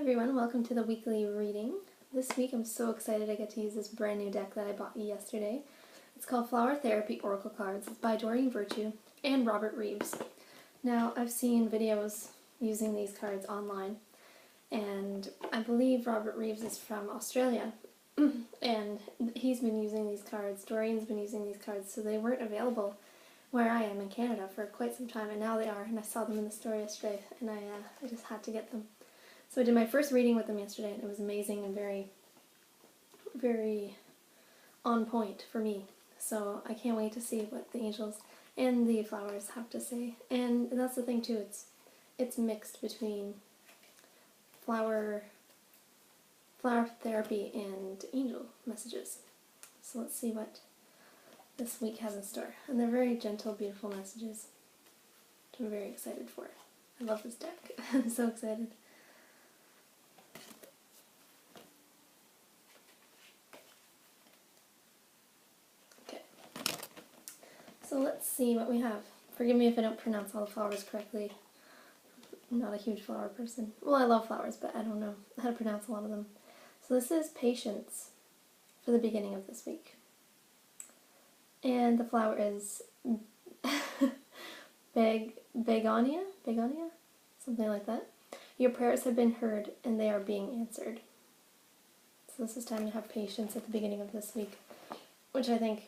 everyone, welcome to the weekly reading. This week I'm so excited I get to use this brand new deck that I bought yesterday. It's called Flower Therapy Oracle Cards. It's by Doreen Virtue and Robert Reeves. Now I've seen videos using these cards online, and I believe Robert Reeves is from Australia and he's been using these cards. Doreen's been using these cards, so they weren't available where I am in Canada for quite some time, and now they are, and I saw them in the store yesterday and I just had to get them. So I did my first reading with them yesterday, and it was amazing and very, very on point for me. So I can't wait to see what the angels and the flowers have to say. And that's the thing too, it's mixed between flower therapy and angel messages. So let's see what this week has in store. And they're very gentle, beautiful messages, which I'm very excited for. I love this deck. I'm so excited. So let's see what we have. Forgive me if I don't pronounce all the flowers correctly. I'm not a huge flower person. Well, I love flowers, but I don't know how to pronounce a lot of them. So this is Patience for the beginning of this week. And the flower is Begonia? Something like that. Your prayers have been heard and they are being answered. So this is time to have patience at the beginning of this week, which I think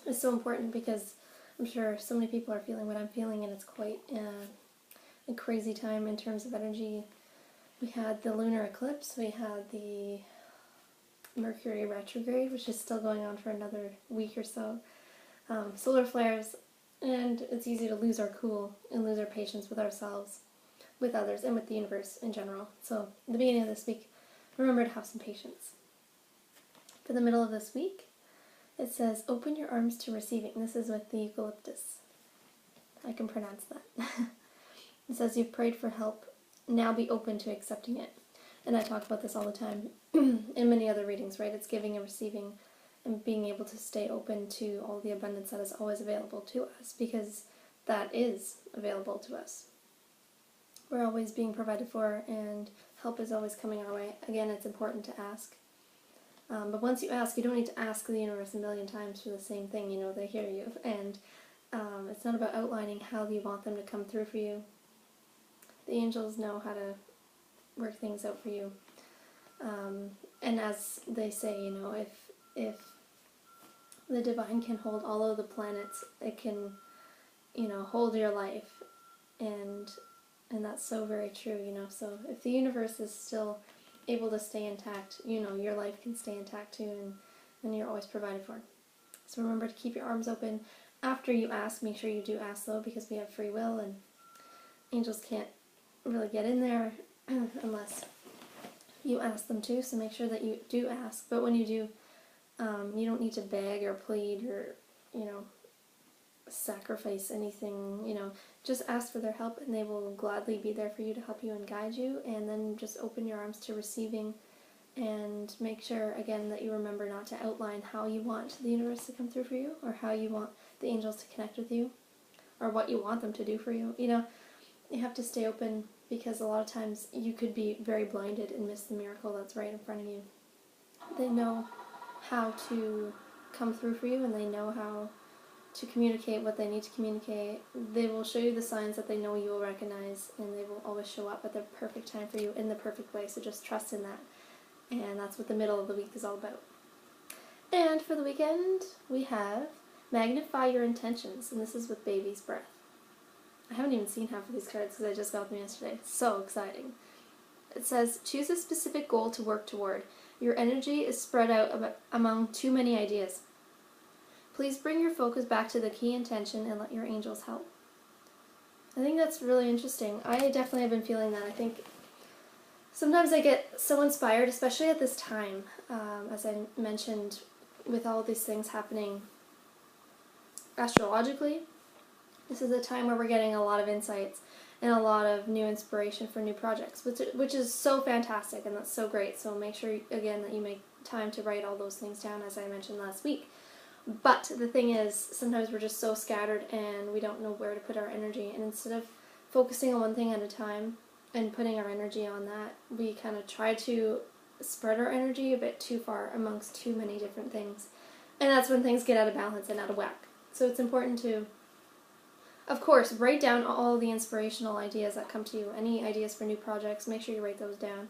is so important because I'm sure so many people are feeling what I'm feeling, and it's quite a crazy time in terms of energy. We had the lunar eclipse, we had the Mercury retrograde, which is still going on for another week or so, solar flares, and it's easy to lose our cool and lose our patience with ourselves, with others, and with the universe in general. So at the beginning of this week, remember to have some patience. For the middle of this week, it says, open your arms to receiving. This is with the Eucalyptus. I can pronounce that. It says, you've prayed for help. Now be open to accepting it. And I talk about this all the time in many other readings, right? It's giving and receiving and being able to stay open to all the abundance that is always available to us, because that is available to us. We're always being provided for, and help is always coming our way. Again, it's important to ask. But once you ask, you don't need to ask the universe a million times for the same thing. You know, they hear you. And it's not about outlining how you want them to come through for you. The angels know how to work things out for you. And as they say, you know, if the divine can hold all of the planets, it can, you know, hold your life. And that's so very true, you know. So if the universe is still able to stay intact, you know, your life can stay intact too, and you're always provided for. So remember to keep your arms open after you ask. Make sure you do ask though, because we have free will, and angels can't really get in there unless you ask them to, so make sure that you do ask. But when you do, you don't need to beg or plead or, you know, sacrifice anything, you know. Just ask for their help and they will gladly be there for you to help you and guide you. And then just open your arms to receiving, and make sure again that you remember not to outline how you want the universe to come through for you, or how you want the angels to connect with you, or what you want them to do for you. You know, you have to stay open, because a lot of times you could be very blinded and miss the miracle that's right in front of you. They know how to come through for you, and they know how to communicate what they need to communicate. They will show you the signs that they know you will recognize, and they will always show up at the perfect time for you in the perfect way, so just trust in that. And that's what the middle of the week is all about. And for the weekend, we have Magnify Your Intentions, and this is with Baby's Breath. I haven't even seen half of these cards because I just got them yesterday. It's so exciting. It says, choose a specific goal to work toward. Your energy is spread out among too many ideas. Please bring your focus back to the key intention and let your angels help. I think that's really interesting. I definitely have been feeling that. I think sometimes I get so inspired, especially at this time, as I mentioned, with all these things happening astrologically. This is a time where we're getting a lot of insights and a lot of new inspiration for new projects, which is so fantastic, and that's so great. So make sure, again, that you make time to write all those things down, as I mentioned last week. But the thing is, sometimes we're just so scattered and we don't know where to put our energy, and instead of focusing on one thing at a time, and putting our energy on that, we kind of try to spread our energy a bit too far amongst too many different things. And that's when things get out of balance and out of whack. So it's important to, of course, write down all the inspirational ideas that come to you. Any ideas for new projects, make sure you write those down.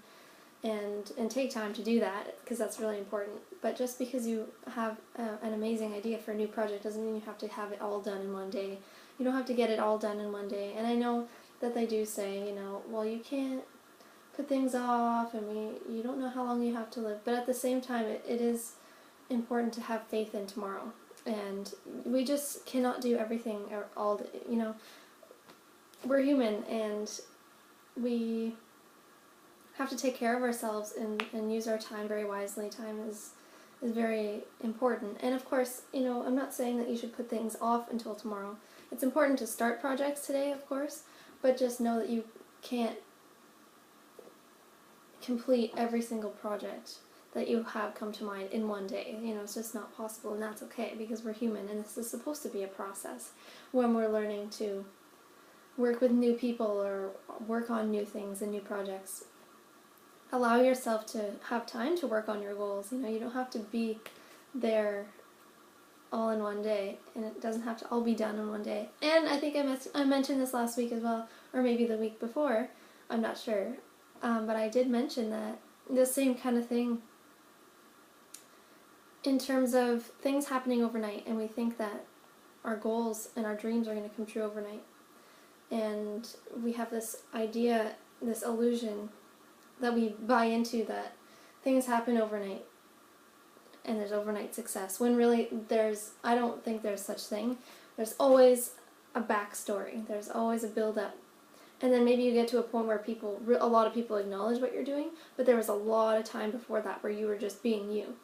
And take time to do that, because that's really important. But just because you have an amazing idea for a new project doesn't mean you have to have it all done in one day. You don't have to get it all done in one day. And I know that they do say, you know, well, you can't put things off, and you don't know how long you have to live. But at the same time, it is important to have faith in tomorrow. And we just cannot do everything all day, you know. We're human, and we have to take care of ourselves and use our time very wisely. Time is very important. And of course, you know, I'm not saying that you should put things off until tomorrow. It's important to start projects today, of course, but just know that you can't complete every single project that you have come to mind in one day. You know, it's just not possible, and that's okay, because we're human, and this is supposed to be a process when we're learning to work with new people or work on new things and new projects. Allow yourself to have time to work on your goals. You know, you don't have to be there all in one day, and it doesn't have to all be done in one day. And I think I mentioned this last week as well, or maybe the week before, I'm not sure, but I did mention that the same kind of thing in terms of things happening overnight, and we think that our goals and our dreams are going to come true overnight. And we have this idea, this illusion that we buy into, that things happen overnight and there's overnight success, when really I don't think there's such thing. There's always a backstory. There's always a build-up. And then maybe you get to a point where a lot of people acknowledge what you're doing, but there was a lot of time before that where you were just being you.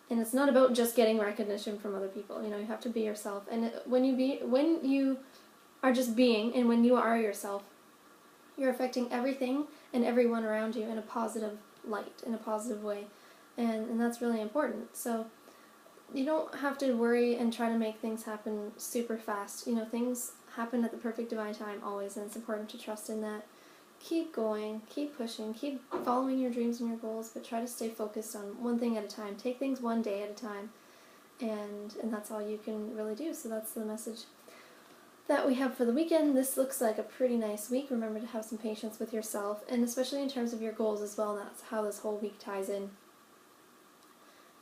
And it's not about just getting recognition from other people. You know, you have to be yourself. And when you are just being, and when you are yourself, you're affecting everything and everyone around you in a positive light, in a positive way. And that's really important. So you don't have to worry and try to make things happen super fast. You know, things happen at the perfect divine time always, and it's important to trust in that. Keep going, keep pushing, keep following your dreams and your goals, but try to stay focused on one thing at a time. Take things one day at a time, and that's all you can really do. So that's the message that we have for the weekend. This looks like a pretty nice week. Remember to have some patience with yourself, and especially in terms of your goals as well. That's how this whole week ties in.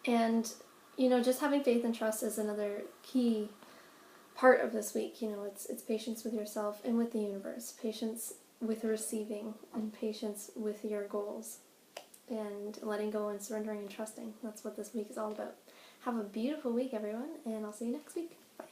And, you know, just having faith and trust is another key part of this week. You know, it's patience with yourself and with the universe. Patience with receiving, and patience with your goals, and letting go and surrendering and trusting. That's what this week is all about. Have a beautiful week, everyone, and I'll see you next week. Bye.